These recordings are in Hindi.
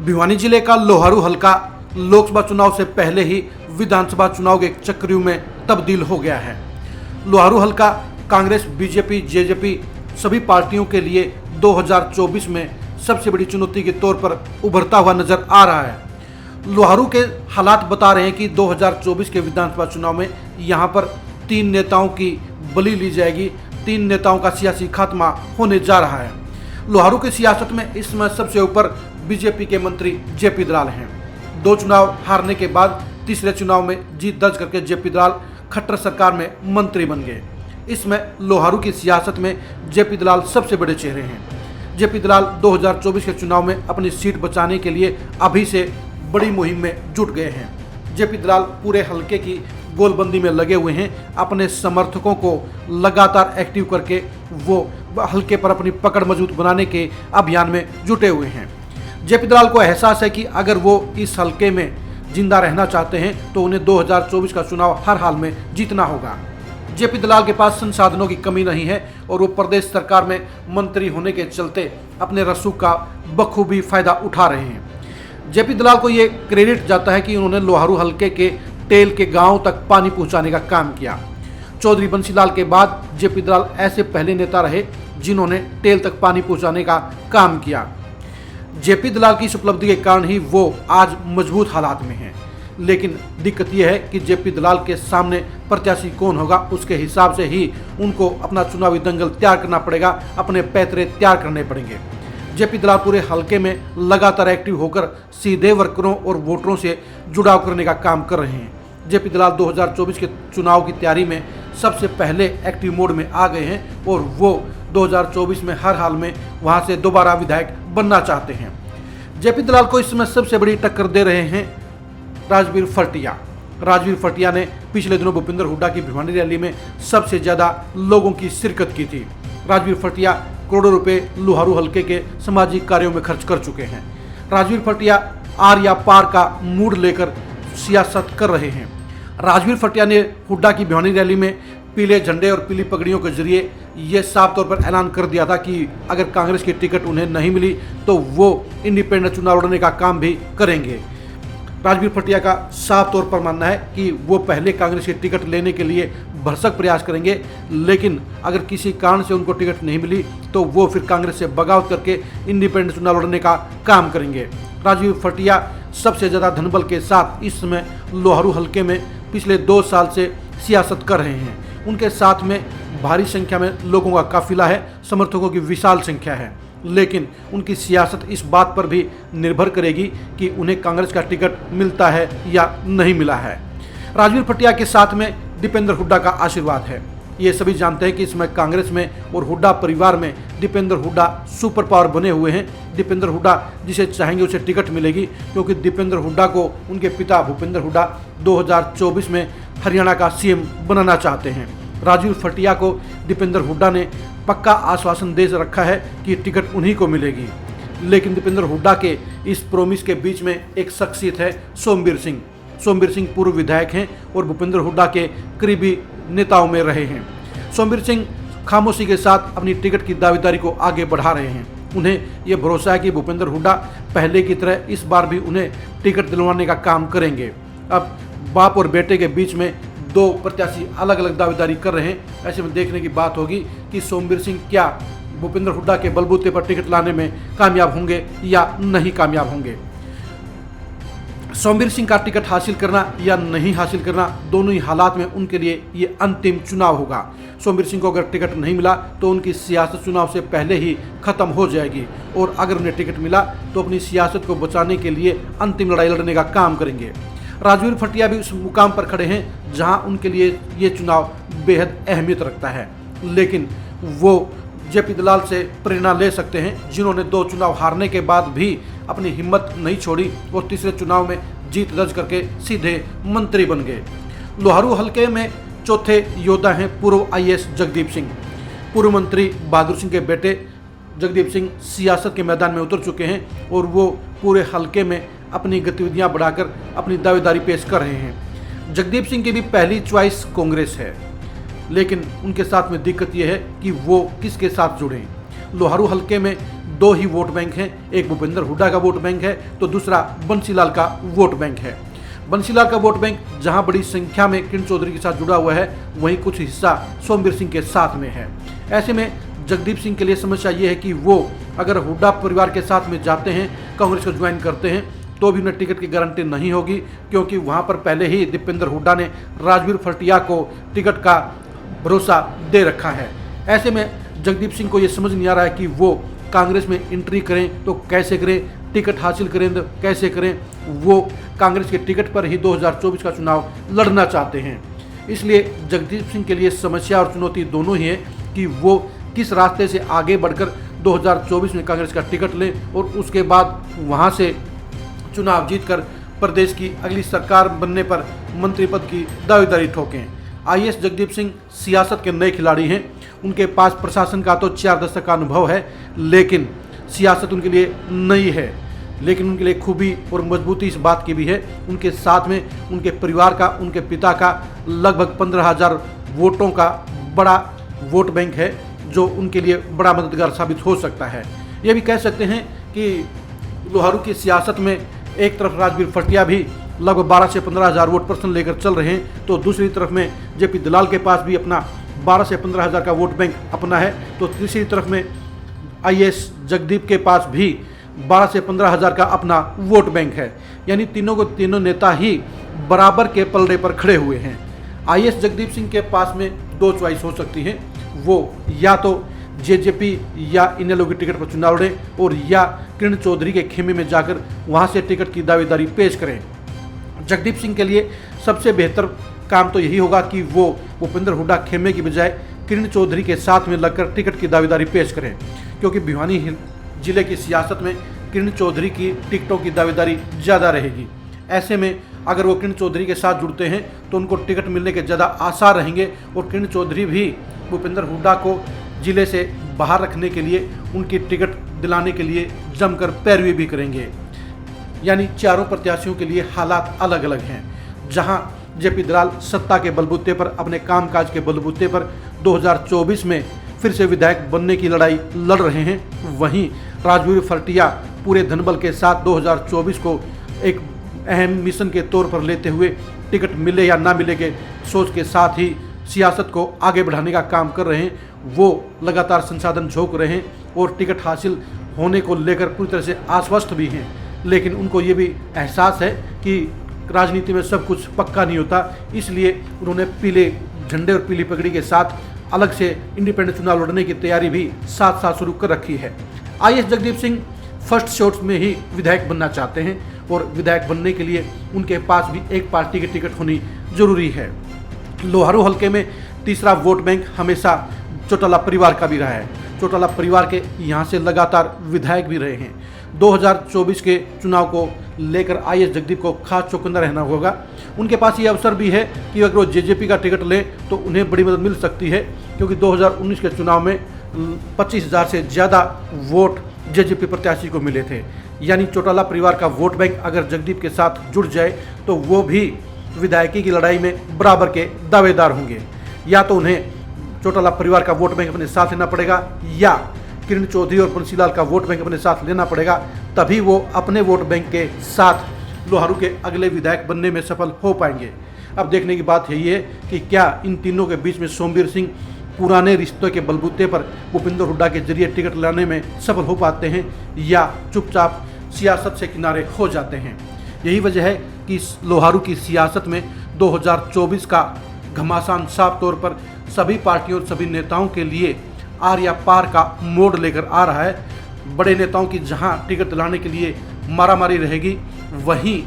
भिवानी जिले का लोहारू हलका लोकसभा चुनाव से पहले ही विधानसभा चुनाव के चक्रव्यूह में तब्दील हो गया है। लोहारू हलका कांग्रेस, बीजेपी, जेजेपी सभी पार्टियों के लिए 2024 में सबसे बड़ी चुनौती के तौर पर उभरता हुआ नजर आ रहा है। लोहारू के हालात बता रहे हैं कि 2024 के विधानसभा चुनाव में यहाँ पर 3 नेताओं की बलि ली जाएगी। 3 नेताओं का सियासी खात्मा होने जा रहा है। लोहारू की सियासत में इस समय सबसे ऊपर बीजेपी के मंत्री जेपी दलाल हैं। 2 चुनाव हारने के बाद तीसरे चुनाव में जीत दर्ज करके जेपी दलाल खट्टर सरकार में मंत्री बन गए। इसमें लोहारू की सियासत में जेपी दलाल सबसे बड़े चेहरे हैं। जेपी दलाल 2024 के चुनाव में अपनी सीट बचाने के लिए अभी से बड़ी मुहिम में जुट गए हैं। जेपी दलाल पूरे हलके की गोलबंदी में लगे हुए हैं। अपने समर्थकों को लगातार एक्टिव करके वो हलके पर अपनी पकड़ मजबूत बनाने के अभियान में जुटे हुए हैं। जेपी दलाल को एहसास है कि अगर वो इस हलके में जिंदा रहना चाहते हैं तो उन्हें 2024 का चुनाव हर हाल में जीतना होगा। जेपी दलाल के पास संसाधनों की कमी नहीं है और वो प्रदेश सरकार में मंत्री होने के चलते अपने रसूख का बखूबी फायदा उठा रहे हैं। जेपी दलाल को ये क्रेडिट जाता है कि उन्होंने लोहारू हलके के टेल के गांव तक पानी पहुंचाने का काम किया। चौधरी बंसीलाल के बाद जेपी दलाल ऐसे पहले नेता रहे जिन्होंने टेल तक पानी पहुंचाने का काम किया। जेपी दलाल की इस उपलब्धि के कारण ही वो आज मजबूत हालात में हैं। लेकिन दिक्कत यह है कि जेपी दलाल के सामने प्रत्याशी कौन होगा उसके हिसाब से ही उनको अपना चुनावी दंगल तैयार करना पड़ेगा, अपने पैतरे तैयार करने पड़ेंगे। जेपी दलाल पूरे हलके में लगातार एक्टिव होकर सीधे वर्करों और वोटरों से जुड़ाव करने का काम कर रहे हैं। जेपी दलाल 2024 के चुनाव की तैयारी में सबसे पहले एक्टिव मोड में आ गए हैं और वो 2024 में हर हाल में वहां से दोबारा विधायक बनना चाहते हैं। जेपी दलाल को इस समय सबसे बड़ी टक्कर दे रहे हैं राजवीर फटिया। राजवीर फटिया ने पिछले दिनों भूपेंद्र हुड्डा की भिवानी रैली में सबसे ज्यादा लोगों की शिरकत की थी। राजवीर फटिया करोड़ों रुपए लोहारू हलके के सामाजिक कार्यों में खर्च कर चुके हैं। राजवीर फटिया आर या पार का मूड लेकर सियासत कर रहे हैं। राजवीर फटिया ने हुड्डा की भिवानी रैली में पीले झंडे और पीली पगड़ियों के जरिए ये साफ तौर पर ऐलान कर दिया था कि अगर कांग्रेस की टिकट उन्हें नहीं मिली तो वो इंडिपेंडेंट चुनाव लड़ने का काम भी करेंगे। राजवीर फटिया का साफ तौर पर मानना है कि वो पहले कांग्रेस की टिकट लेने के लिए भरसक प्रयास करेंगे, लेकिन अगर किसी कारण से उनको टिकट नहीं मिली तो वो फिर कांग्रेस से बगावत करके इंडिपेंडेंट चुनाव लड़ने का काम करेंगे। राजवीर फटिया सबसे ज़्यादा धनबल के साथ इस समय लोहारू हलके में पिछले 2 साल से सियासत कर रहे हैं। उनके साथ में भारी संख्या में लोगों का काफिला है, समर्थकों की विशाल संख्या है, लेकिन उनकी सियासत इस बात पर भी निर्भर करेगी कि उन्हें कांग्रेस का टिकट मिलता है या नहीं मिला है। राजवीर फटिया के साथ में दीपेंद्र हुड्डा का आशीर्वाद है। ये सभी जानते हैं कि इसमें कांग्रेस में और हुड्डा परिवार में दीपेंद्र हुड्डा सुपर पावर बने हुए हैं। दीपेंद्र हुड्डा जिसे चाहेंगे उसे टिकट मिलेगी, क्योंकि दीपेंद्र हुड्डा को उनके पिता भूपेंद्र हुड्डा 2024 में हरियाणा का सीएम बनाना चाहते हैं। राजवीर फटिया को दीपेंद्र हुड्डा ने पक्का आश्वासन दे रखा है कि टिकट उन्हीं को मिलेगी। लेकिन दीपेंद्र हुड्डा के इस प्रोमिस के बीच में एक शख्सियत है सोमवीर सिंह। सोमवीर सिंह पूर्व विधायक हैं और भूपेंद्र हुड्डा के करीबी नेताओं में रहे हैं। सोमवीर सिंह खामोशी के साथ अपनी टिकट की दावेदारी को आगे बढ़ा रहे हैं। उन्हें यह भरोसा है कि भूपेंद्र हुड्डा पहले की तरह इस बार भी उन्हें टिकट दिलवाने का काम करेंगे। अब बाप और बेटे के बीच में 2 प्रत्याशी अलग अलग दावेदारी कर रहे हैं। ऐसे में देखने की बात होगी कि सोमवीर सिंह क्या भूपेंद्र हुड्डा के बलबूते पर टिकट लाने में कामयाब होंगे या नहीं कामयाब होंगे। सोमवीर सिंह का टिकट हासिल करना या नहीं हासिल करना, दोनों ही हालात में उनके लिए ये अंतिम चुनाव होगा। सोमवीर सिंह को अगर टिकट नहीं मिला तो उनकी सियासत चुनाव से पहले ही खत्म हो जाएगी, और अगर उन्हें टिकट मिला तो अपनी सियासत को बचाने के लिए अंतिम लड़ाई लड़ने का काम करेंगे। राजवीर फटिया भी उस मुकाम पर खड़े हैं जहां उनके लिए ये चुनाव बेहद अहमियत रखता है, लेकिन वो जेपी दलाल से प्रेरणा ले सकते हैं, जिन्होंने 2 चुनाव हारने के बाद भी अपनी हिम्मत नहीं छोड़ी और तीसरे चुनाव में जीत दर्ज करके सीधे मंत्री बन गए। लोहारू हलके में चौथे योद्धा हैं पूर्व आईएएस जगदीप सिंह। पूर्व मंत्री बहादुर सिंह के बेटे जगदीप सिंह सियासत के मैदान में उतर चुके हैं और वो पूरे हलके में अपनी गतिविधियां बढ़ाकर अपनी दावेदारी पेश कर रहे हैं। जगदीप सिंह की भी पहली चॉइस कांग्रेस है, लेकिन उनके साथ में दिक्कत यह है कि वो किसके साथ जुड़ें। लोहारू हलके में दो ही वोट बैंक हैं, एक भूपेंद्र हुड्डा का वोट बैंक है तो दूसरा बंसीलाल का वोट बैंक है। बंसीलाल का वोट बैंक जहां बड़ी संख्या में किरण चौधरी के साथ जुड़ा हुआ है, वहीं कुछ हिस्सा सोमवीर सिंह के साथ में है। ऐसे में जगदीप सिंह के लिए समस्या ये है कि वो अगर हुड्डा परिवार के साथ में जाते हैं, कांग्रेस को ज्वाइन करते हैं, तो भी उन्हें टिकट की गारंटी नहीं होगी, क्योंकि वहां पर पहले ही दीपेंद्र हुड्डा ने राजवीर फटिया को टिकट का भरोसा दे रखा है। ऐसे में जगदीप सिंह को ये समझ नहीं आ रहा है कि वो कांग्रेस में एंट्री करें तो कैसे करें, टिकट हासिल करें तो कैसे करें। वो कांग्रेस के टिकट पर ही 2024 का चुनाव लड़ना चाहते हैं। इसलिए जगदीप सिंह के लिए समस्या और चुनौती दोनों ही है कि वो किस रास्ते से आगे बढ़कर 2024 में कांग्रेस का टिकट लें और उसके बाद वहां से चुनाव जीतकर प्रदेश की अगली सरकार बनने पर मंत्री पद की दावेदारी ठोकें। आईएएस जगदीप सिंह सियासत के नए खिलाड़ी हैं। उनके पास प्रशासन का तो 4 दशक का अनुभव है, लेकिन सियासत उनके लिए नई है। लेकिन उनके लिए खूबी और मजबूती इस बात की भी है, उनके साथ में उनके परिवार का, उनके पिता का लगभग 15,000 वोटों का बड़ा वोट बैंक है, जो उनके लिए बड़ा मददगार साबित हो सकता है। ये भी कह सकते हैं कि लोहारू की सियासत में एक तरफ राजवीर फटिया भी लगभग 12 से 15,000 वोट पर्सन लेकर चल रहे हैं, तो दूसरी तरफ में जेपी दलाल के पास भी अपना 12 से 15,000 का वोट बैंक अपना है, तो तीसरी तरफ में आईएएस जगदीप के पास भी 12 से 15,000 का अपना वोट बैंक है। यानी तीनों नेता ही बराबर के पलड़े पर खड़े हुए हैं। आईएएस जगदीप सिंह के पास में दो चॉइस हो सकती है, वो या तो जेजेपी या इनेलो की टिकट पर चुनाव लड़ें और या किरण चौधरी के खेमे में जाकर वहां से टिकट की दावेदारी पेश करें। जगदीप सिंह के लिए सबसे बेहतर काम तो यही होगा कि वो भूपेंद्र हुड्डा खेमे की बजाय किरण चौधरी के साथ में लगकर टिकट की दावेदारी पेश करें, क्योंकि भिवानी जिले की सियासत में किरण चौधरी की टिकटों की दावेदारी ज़्यादा रहेगी। ऐसे में अगर वो किरण चौधरी के साथ जुड़ते हैं तो उनको टिकट मिलने के ज़्यादा आसार रहेंगे और किरण चौधरी भी भूपेंद्र हुड्डा को जिले से बाहर रखने के लिए, उनकी टिकट दिलाने के लिए जमकर पैरवी भी करेंगे। यानी चारों प्रत्याशियों के लिए हालात अलग अलग हैं। जहां जेपी दलाल सत्ता के बलबूते पर, अपने कामकाज के बलबूते पर 2024 में फिर से विधायक बनने की लड़ाई लड़ रहे हैं, वहीं राजवीर फटिया पूरे धनबल के साथ 2024 को एक अहम मिशन के तौर पर लेते हुए टिकट मिले या ना मिले के सोच के साथ ही सियासत को आगे बढ़ाने का काम कर रहे हैं। वो लगातार संसाधन झोंक रहे हैं और टिकट हासिल होने को लेकर पूरी तरह से आश्वस्त भी हैं, लेकिन उनको ये भी एहसास है कि राजनीति में सब कुछ पक्का नहीं होता। इसलिए उन्होंने पीले झंडे और पीली पगड़ी के साथ अलग से इंडिपेंडेंट चुनाव लड़ने की तैयारी भी साथ साथ शुरू कर रखी है। IAS Jagdeep Singh first shot में ही विधायक बनना चाहते हैं और विधायक बनने के लिए उनके पास भी एक पार्टी की टिकट होनी जरूरी है। लोहारू हलके में तीसरा वोट बैंक हमेशा चौटाला परिवार का भी रहा है। चौटाला परिवार के यहाँ से लगातार विधायक भी रहे हैं। 2024 के चुनाव को लेकर आईएएस जगदीप को खास चौकन्ना रहना होगा। उनके पास ये अवसर भी है कि अगर वो जेजेपी का टिकट लें तो उन्हें बड़ी मदद मिल सकती है, क्योंकि 2019 के चुनाव में 25,000 से ज़्यादा वोट जेजेपी प्रत्याशी को मिले थे। यानी चौटाला परिवार का वोट बैंक अगर जगदीप के साथ जुड़ जाए तो वो भी विधायकी की लड़ाई में बराबर के दावेदार होंगे। या तो उन्हें चौटाला परिवार का वोट बैंक अपने साथ लेना पड़ेगा या किरण चौधरी और बंसीलाल का वोट बैंक अपने साथ लेना पड़ेगा, तभी वो अपने वोट बैंक के साथ लोहारू के अगले विधायक बनने में सफल हो पाएंगे। अब देखने की बात यही है कि क्या इन तीनों के बीच में सोमवीर सिंह पुराने रिश्तों के बलबूते पर भूपेंद्र हुड्डा के जरिए टिकट लाने में सफल हो पाते हैं या चुपचाप सियासत से किनारे हो जाते हैं। यही वजह है कि लोहारू की सियासत में 2024 का घमासान साफ तौर पर सभी पार्टियों और सभी नेताओं के लिए आर या पार का मोड़ लेकर आ रहा है। बड़े नेताओं की जहां टिकट दिलाने के लिए मारामारी रहेगी, वहीं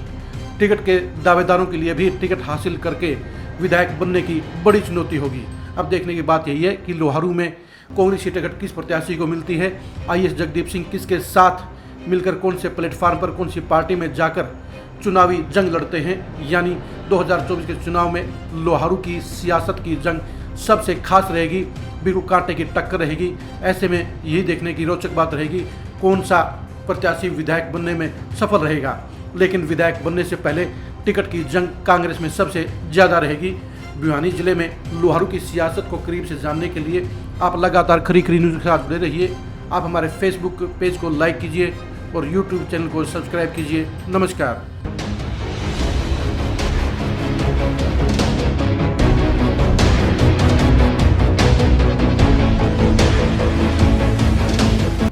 टिकट के दावेदारों के लिए भी टिकट हासिल करके विधायक बनने की बड़ी चुनौती होगी। अब देखने की बात यही है कि लोहारू में कांग्रेस की टिकट किस प्रत्याशी को मिलती है, आईएएस जगदीप सिंह किसके साथ मिलकर कौन से प्लेटफार्म पर, कौन सी पार्टी में जाकर चुनावी जंग लड़ते हैं। यानी 2024 के चुनाव में लोहारू की सियासत की जंग सबसे खास रहेगी, बिल्कुल कांटे की टक्कर रहेगी। ऐसे में यही देखने की रोचक बात रहेगी कौन सा प्रत्याशी विधायक बनने में सफल रहेगा। लेकिन विधायक बनने से पहले टिकट की जंग कांग्रेस में सबसे ज़्यादा रहेगी। भिवानी जिले में लोहारू की सियासत को करीब से जानने के लिए आप लगातार खरी खरी न्यूज़ के साथ जुड़े रहिए। आप हमारे फेसबुक पेज को लाइक कीजिए और यूट्यूब चैनल को सब्सक्राइब कीजिए। नमस्कार।